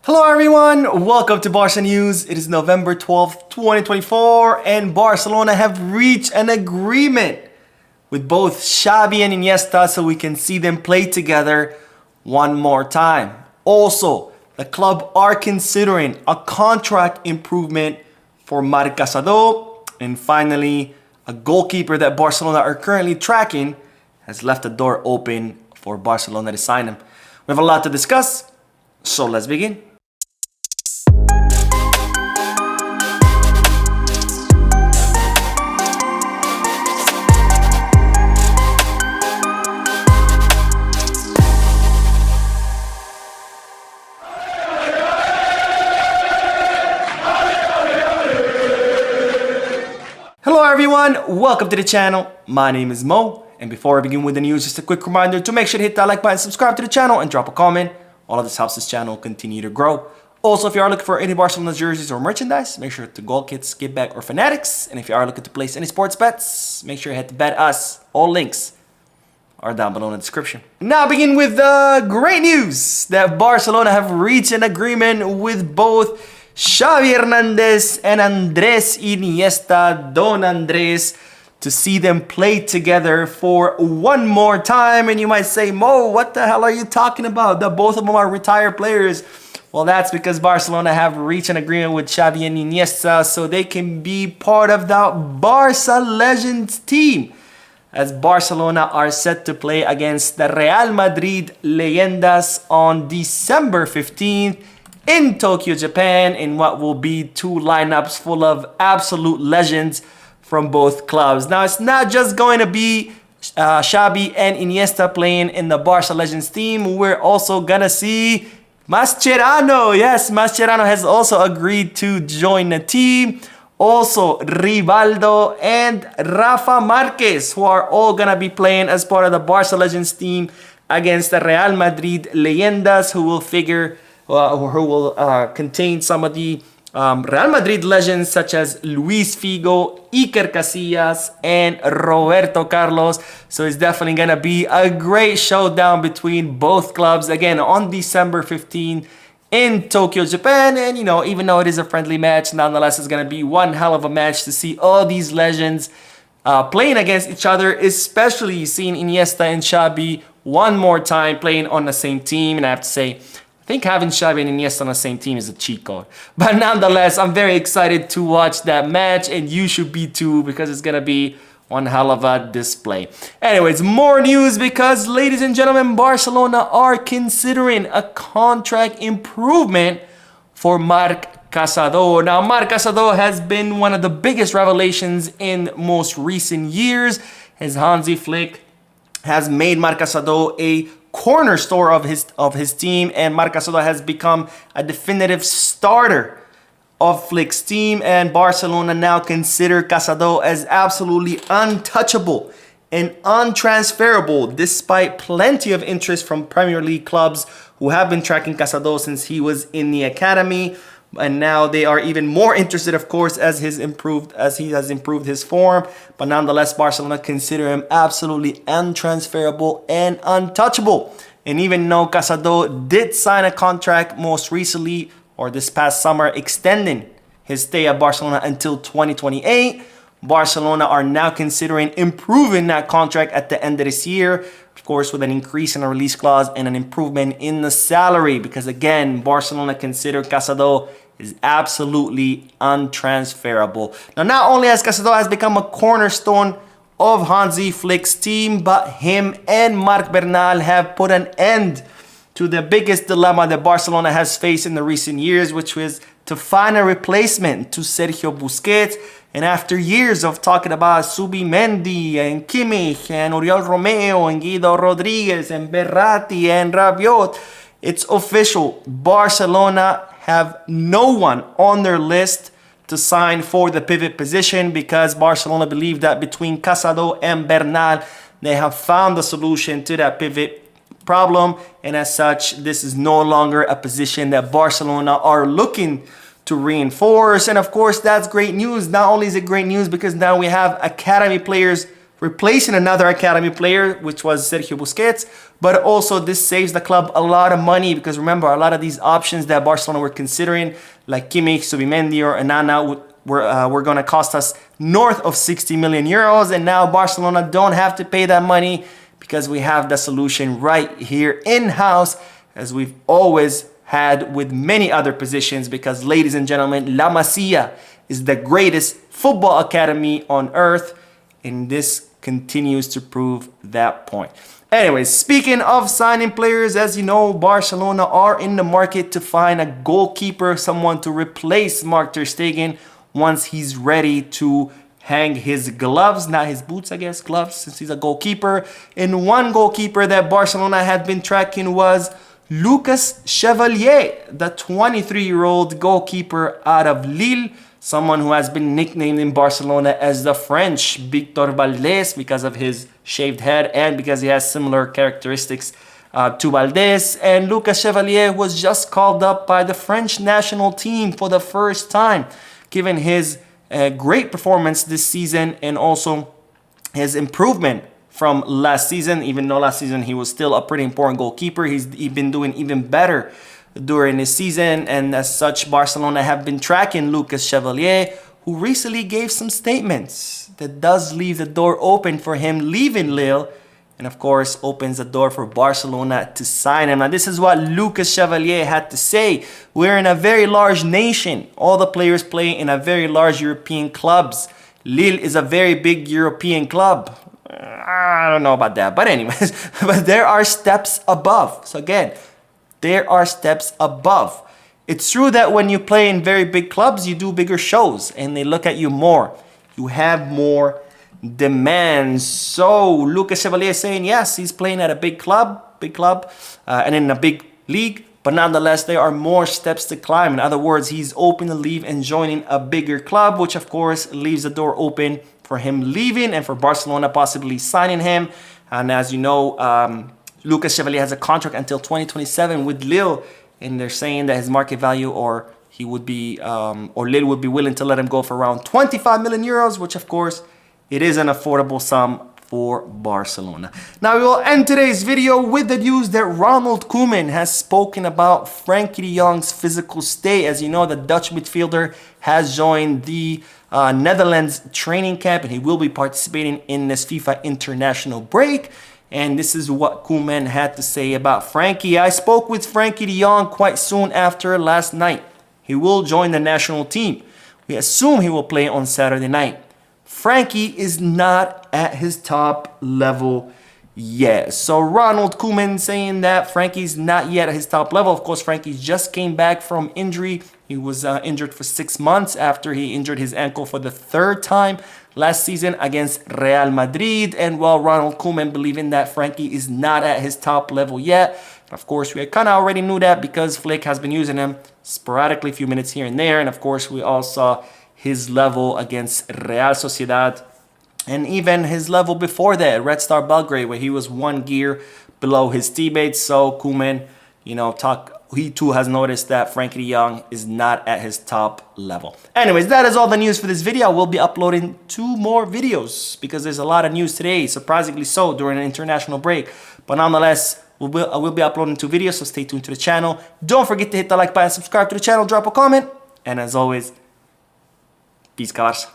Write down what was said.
Hello everyone, welcome to Barca News. It is November 12th, 2024 and Barcelona have reached an agreement with both Xavi and Iniesta so we can see them play together one more time. Also, the club are considering a contract improvement for Marc Casado. And finally, a goalkeeper that Barcelona are currently tracking has left the door open for Barcelona to sign him. We have a lot to discuss, so let's begin. Hello everyone, welcome to the channel. My name is Mo, and before I begin with the news, just a quick reminder to make sure to hit that like button, subscribe to the channel, and drop a comment. All of this helps this channel continue to grow. Also, if you are looking for any Barcelona jerseys or merchandise, make sure to Goal Kits, Get Back, or Fanatics. And if you are looking to place any sports bets, make sure you head to Bet Us. All links are down below in the description. Now begin with the great news that Barcelona have reached an agreement with both Xavi Hernandez and Andres Iniesta, Don Andres, to see them play together for one more time. And you might say, Mo, what the hell are you talking about? That both of them are retired players. Well, that's because Barcelona have reached an agreement with Xavi and Iniesta so they can be part of the Barca Legends team, as Barcelona are set to play against the Real Madrid Leyendas on December 15th in Tokyo, Japan, in what will be two lineups full of absolute legends from both clubs. Now, it's not just going to be Xavi and Iniesta playing in the Barca Legends team. We're also gonna see Mascherano. Yes, Mascherano has also agreed to join the team. Also, Rivaldo and Rafa Marquez, who are all gonna be playing as part of the Barca Legends team against the Real Madrid Leyendas, who will contain some of the Real Madrid legends such as Luis Figo, Iker Casillas, and Roberto Carlos. So it's definitely going to be a great showdown between both clubs again on December 15th in Tokyo, Japan. And you know, even though it is a friendly match, nonetheless, it's going to be one hell of a match to see all these legends playing against each other, especially seeing Iniesta and Xavi one more time playing on the same team. And I have to say, I think having Xavi and Iniesta on the same team is a cheat code. But nonetheless, I'm very excited to watch that match, and you should be too, because it's going to be one hell of a display. Anyways, more news because, ladies and gentlemen, Barcelona are considering a contract improvement for Marc Casado. Now, Marc Casado has been one of the biggest revelations in most recent years, as Hansi Flick has made Marc Casado a cornerstone of his team, and Marc Casado has become a definitive starter of Flick's team, and Barcelona now consider Casado as absolutely untouchable and untransferable, despite plenty of interest from Premier League clubs who have been tracking Casado since he was in the academy. And now they are even more interested, of course, as he has improved his form. But nonetheless, Barcelona consider him absolutely untransferable and untouchable. And even though Casado did sign a contract most recently, or this past summer, extending his stay at Barcelona until 2028, Barcelona are now considering improving that contract at the end of this year. Of course, with an increase in the release clause and an improvement in the salary. Because again, Barcelona consider Casado is absolutely untransferable. Now, not only has Casado has become a cornerstone of Hansi Flick's team, but him and Marc Bernal have put an end to the biggest dilemma that Barcelona has faced in the recent years, which was to find a replacement to Sergio Busquets. And after years of talking about Subimendi and Kimmich and Oriol Romeo and Guido Rodriguez and Berratti and Rabiot, it's official. Barcelona have no one on their list to sign for the pivot position, because Barcelona believe that between Casado and Bernal, they have found the solution to that pivot problem. And as such, this is no longer a position that Barcelona are looking to reinforce. And of course, that's great news. Not only is it great news because now we have academy players replacing another academy player, which was Sergio Busquets. But also this saves the club a lot of money, because remember, a lot of these options that Barcelona were considering, like Kimmich, Subimendi, or Anana, were going to cost us north of 60 million euros. And now Barcelona don't have to pay that money, because we have the solution right here in-house, as we've always had with many other positions. Because, ladies and gentlemen, La Masia is the greatest football academy on earth, and this continues to prove that point. Anyways, speaking of signing players, as you know, Barcelona are in the market to find a goalkeeper, someone to replace Marc ter Stegen once he's ready to hang his gloves, not his boots, I guess, gloves, since he's a goalkeeper. And one goalkeeper that Barcelona had been tracking was Lucas Chevalier, the 23-year-old goalkeeper out of Lille, someone who has been nicknamed in Barcelona as the French Victor Valdés because of his shaved head and because he has similar characteristics to Valdés. And Lucas Chevalier was just called up by the French national team for the first time, given his great performance this season and also his improvement from last season. Even though last season he was still a pretty important goalkeeper, he's been doing even better during this season. And as such, Barcelona have been tracking Lucas Chevalier, who recently gave some statements that does leave the door open for him leaving Lille, and of course opens the door for Barcelona to sign him. Now, this is what Lucas Chevalier had to say. We're in a very large nation. All the players play in a very large European clubs. Lille is a very big European club. I don't know about that, but anyways, but there are steps above. So again, there are steps above. It's true that when you play in very big clubs, you do bigger shows and they look at you more. You have more demands. So Lucas Chevalier is saying, yes, he's playing at a big club, and in a big league, but nonetheless, there are more steps to climb. In other words, he's open to leave and joining a bigger club, which of course leaves the door open for him leaving and for Barcelona possibly signing him. And as you know, Lucas Chevalier has a contract until 2027 with Lille, and they're saying that his market value, or he would be, or Lille would be willing to let him go for around 25 million euros, which of course, it is an affordable sum for Barcelona. Now, we will end today's video with the news that Ronald Koeman has spoken about Frenkie de Jong's physical state. As you know, the Dutch midfielder has joined the Netherlands training camp, and he will be participating in this FIFA international break. And this is what Koeman had to say about Frenkie. I spoke with Frenkie de Jong quite soon after last night. He will join the national team. We assume he will play on Saturday night. Frenkie is not at his top level yet. So Ronald Koeman saying that Frankie's not yet at his top level. Of course, Frankie just came back from injury. He was injured for 6 months after he injured his ankle for the 3rd time last season against Real Madrid. And while Ronald Koeman believing that Frenkie is not at his top level yet, of course, we kind of already knew that because Flick has been using him sporadically, a few minutes here and there. And of course, we all saw his level against Real Sociedad, and even his level before that, Red Star Belgrade, where he was 1 gear below his teammates. So Koeman, he too has noticed that Frenkie de Jong is not at his top level. Anyways, that is all the news for this video. We'll be uploading 2 more videos because there's a lot of news today, surprisingly so, during an international break. But nonetheless, I will be uploading 2 videos, so stay tuned to the channel. Don't forget to hit the like button, subscribe to the channel, drop a comment, and as always, peace, Barça.